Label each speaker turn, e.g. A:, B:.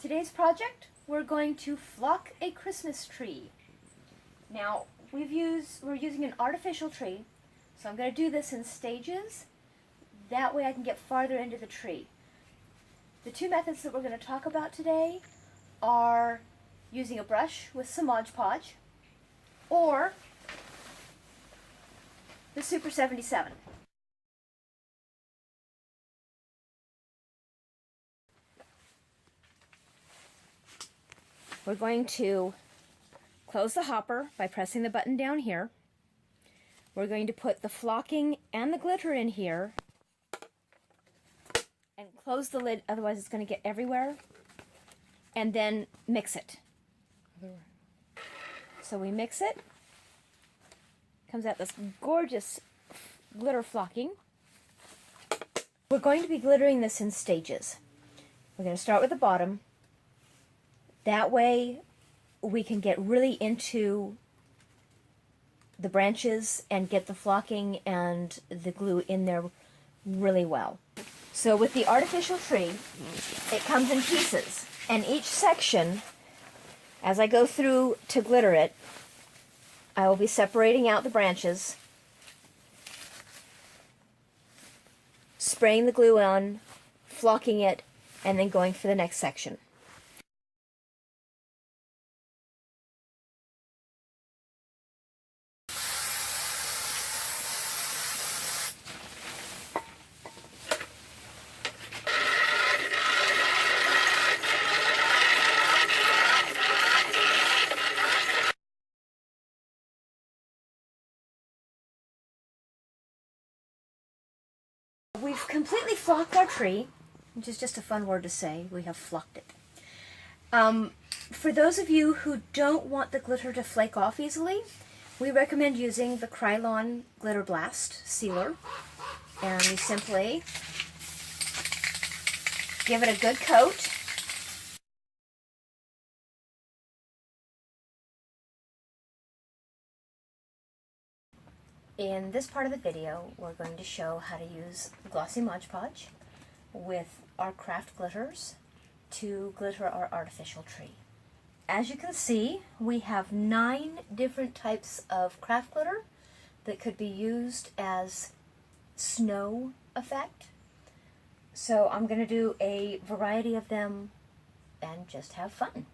A: Today's project, we're going to flock a Christmas tree. Now, we're using an artificial tree, so I'm going to do this in stages. That way I can get farther into the tree. The two methods that we're going to talk about today are using a brush with some Mod Podge or the Super 77. We're going to close the hopper by pressing the button down here. We're going to put the flocking and the glitter in here and close the lid, otherwise it's going to get everywhere, and then mix it. So we mix it. Comes out this gorgeous glitter flocking. We're going to be glittering this in stages. We're going to start with the bottom. That way we can get really into the branches and get the flocking and the glue in there really well. So with the artificial tree, it comes in pieces, and each section, as I go through to glitter it, I will be separating out the branches, spraying the glue on, flocking it, and then going for the next section. We've completely flocked our tree, which is just a fun word to say. We have flocked it. For those of you who don't want the glitter to flake off easily, we recommend using the Krylon Glitter Blast Sealer. And we simply give it a good coat. In this part of the video, we're going to show how to use glossy Mod Podge with our craft glitters to glitter our artificial tree. As you can see, we have 9 different types of craft glitter that could be used as snow effect. So I'm going to do a variety of them and just have fun.